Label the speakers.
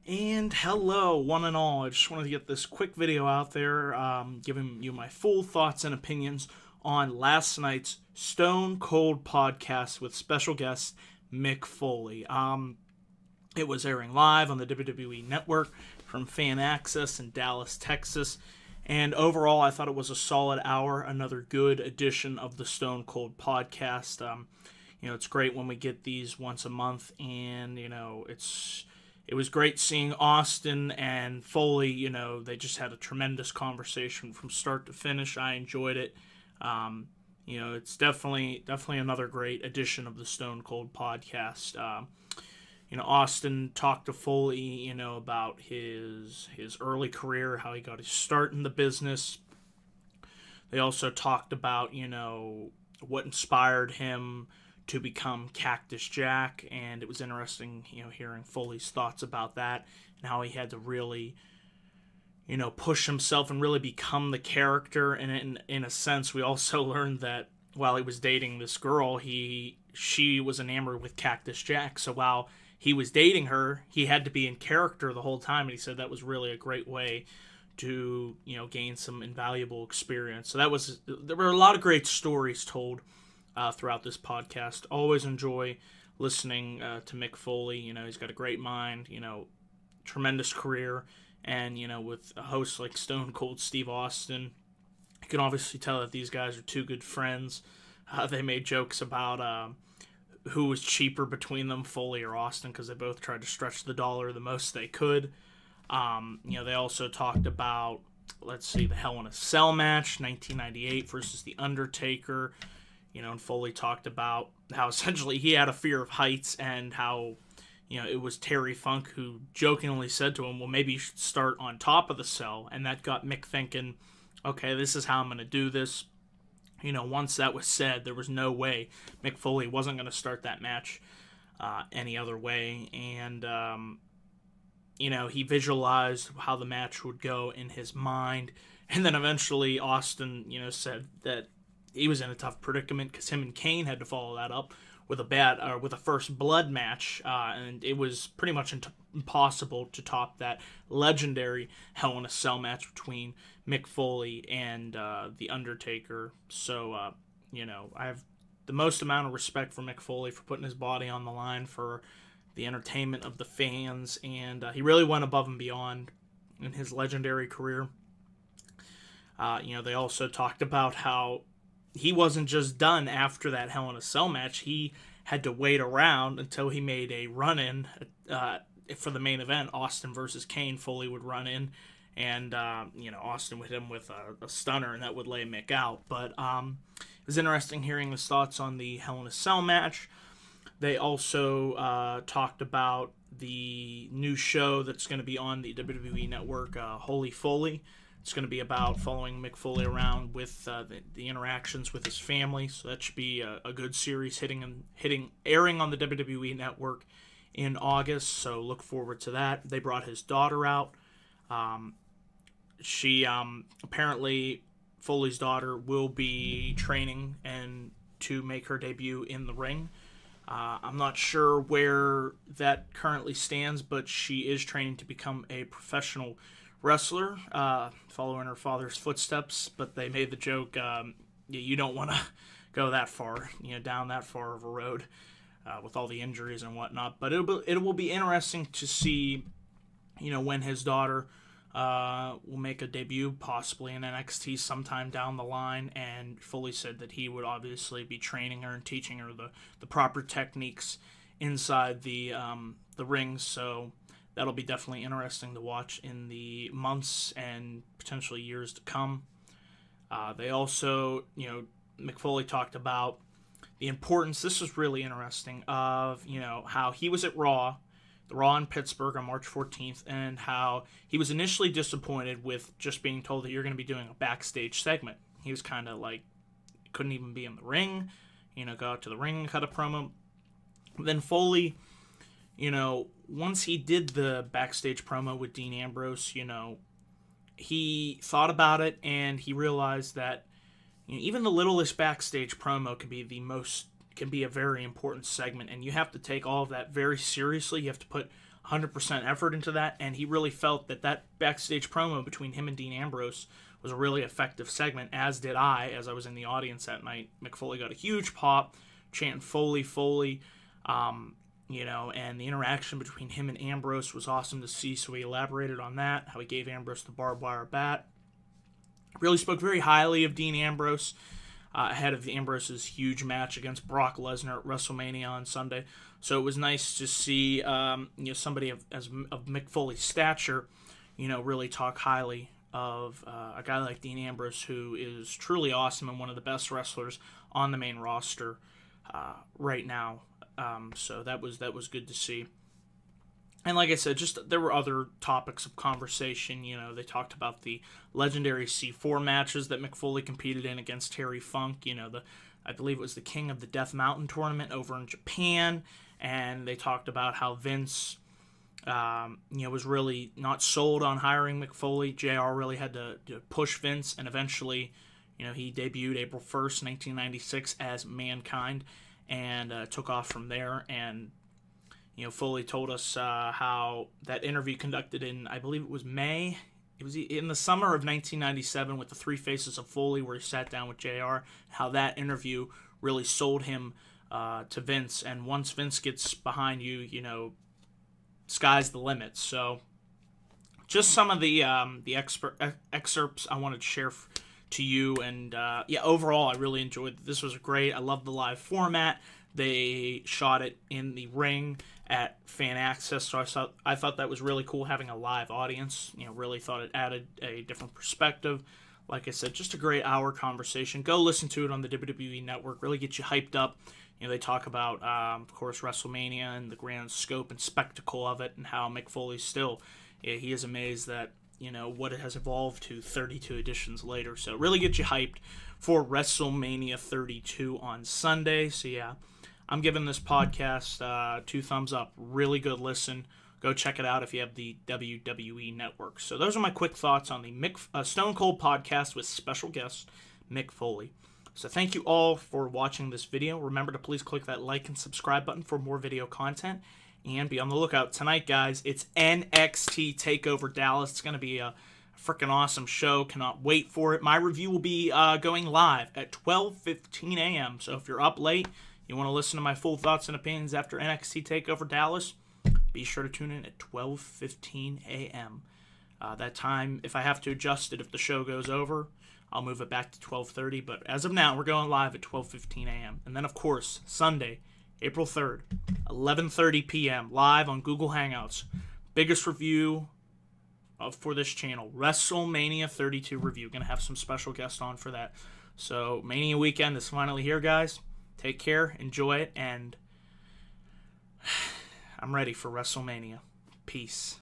Speaker 1: And hello, one and all. I just wanted to get this quick video out there, giving you my full thoughts and opinions on last night's Stone Cold podcast with special guest Mick Foley. It was airing live on the WWE Network from Fan Access in Dallas, Texas. And overall, I thought it was a solid hour, another good edition of the Stone Cold podcast. It's great when we get these once a month, and, it was great seeing Austin and Foley. They just had a tremendous conversation from start to finish. I enjoyed it. It's definitely another great edition of the Stone Cold podcast. Austin talked to Foley, about his early career, how he got his start in the business. They also talked about, what inspired him to become Cactus Jack, and it was interesting, hearing Foley's thoughts about that and how he had to really, push himself and really become the character. And in a sense, we also learned that while he was dating this girl, she was enamored with Cactus Jack. So while he was dating her, he had to be in character the whole time, and he said that was really a great way to, gain some invaluable experience. So there were a lot of great stories told throughout this podcast. Always enjoy listening to Mick Foley. He's got a great mind, tremendous career, and, with a host like Stone Cold Steve Austin, you can obviously tell that these guys are two good friends. They made jokes about who was cheaper between them, Foley or Austin, because they both tried to stretch the dollar the most they could. They also talked about, the Hell in a Cell match, 1998 versus The Undertaker. And Foley talked about how essentially he had a fear of heights, and how, it was Terry Funk who jokingly said to him, well, maybe you should start on top of the cell. And that got Mick thinking, okay, this is how I'm going to do this. Once that was said, there was no way Mick Foley wasn't going to start that match any other way. And, he visualized how the match would go in his mind. And then eventually Austin, said that he was in a tough predicament because him and Kane had to follow that up with a first blood match, and it was pretty much impossible to top that legendary Hell in a Cell match between Mick Foley and The Undertaker. So, I have the most amount of respect for Mick Foley for putting his body on the line for the entertainment of the fans, and he really went above and beyond in his legendary career. They also talked about how he wasn't just done after that Hell in a Cell match. He had to wait around until he made a run-in for the main event, Austin versus Kane. Foley would run in, and Austin would hit him with a stunner, and that would lay Mick out. But it was interesting hearing his thoughts on the Hell in a Cell match. They also talked about the new show that's going to be on the WWE Network, Holy Foley. It's going to be about following Mick Foley around with the interactions with his family. So that should be a good series airing on the WWE Network in August. So look forward to that. They brought his daughter out. She apparently, Foley's daughter, will be training and to make her debut in the ring. I'm not sure where that currently stands, but she is training to become a professional wrestler, following her father's footsteps. But they made the joke, you don't want to go that far, down that far of a road with all the injuries and whatnot. But it will be interesting to see, when his daughter will make a debut, possibly in NXT sometime down the line. And Foley said that he would obviously be training her and teaching her the proper techniques inside the ring. So that'll be definitely interesting to watch in the months and potentially years to come. They also, Mick Foley talked about the importance, this was really interesting, of, how he was at the Raw in Pittsburgh on March 14th, and how he was initially disappointed with just being told that you're going to be doing a backstage segment. He was kind of like, couldn't even be in the ring, go out to the ring and cut a promo. Then Foley, once he did the backstage promo with Dean Ambrose, he thought about it, and he realized that even the littlest backstage promo can be a very important segment, and you have to take all of that very seriously. You have to put 100% effort into that, and he really felt that that backstage promo between him and Dean Ambrose was a really effective segment, as did I, as I was in the audience that night. Mick Foley got a huge pop, chanting Foley, Foley, and the interaction between him and Ambrose was awesome to see, so he elaborated on that, how he gave Ambrose the barbed wire bat. Really spoke very highly of Dean Ambrose ahead of Ambrose's huge match against Brock Lesnar at WrestleMania on Sunday. So it was nice to see somebody of Mick Foley's stature, really talk highly of a guy like Dean Ambrose, who is truly awesome and one of the best wrestlers on the main roster right now. So that was good to see. And like I said, there were other topics of conversation. They talked about the legendary C4 matches that Mick Foley competed in against Terry Funk. I believe it was the King of the Death Mountain tournament over in Japan. And they talked about how Vince, was really not sold on hiring Mick Foley. JR really had to push Vince, and eventually, he debuted April 1st, 1996 as Mankind, and took off from there. And Foley told us how that interview conducted in, I believe it was May. It was in the summer of 1997 with the Three Faces of Foley, where he sat down with JR, how that interview really sold him to Vince. And once Vince gets behind you, sky's the limit. So just some of the excerpts I wanted to share to you. And overall, I really enjoyed it. This was great. I love the live format. They shot it in the ring at Fan Access, so I thought that was really cool, having a live audience. Really thought it added a different perspective. Like I said, just a great hour conversation. Go listen to it on the WWE Network. Really get you hyped up. They talk about, of course, WrestleMania and the grand scope and spectacle of it, and how Mick Foley still, he is amazed that, what it has evolved to 32 editions later. So really get you hyped for WrestleMania 32 on Sunday. So yeah, I'm giving this podcast 2 thumbs up. Really good listen. Go check it out if you have the WWE Network. So those are my quick thoughts on the Stone Cold podcast with special guest Mick Foley. So thank you all for watching this video. Remember to please click that like and subscribe button for more video content. And be on the lookout tonight, guys. It's NXT TakeOver Dallas. It's going to be a freaking awesome show. Cannot wait for it. My review will be going live at 12:15 a.m. So if you're up late, you want to listen to my full thoughts and opinions after NXT TakeOver Dallas, be sure to tune in at 12:15 a.m. That time, if I have to adjust it if the show goes over, I'll move it back to 12:30. But as of now, we're going live at 12:15 a.m. And then, of course, Sunday, April 3rd, 11:30 p.m., live on Google Hangouts. Biggest review for this channel, WrestleMania 32 review. Going to have some special guests on for that. So, Mania weekend is finally here, guys. Take care, enjoy it, and I'm ready for WrestleMania. Peace.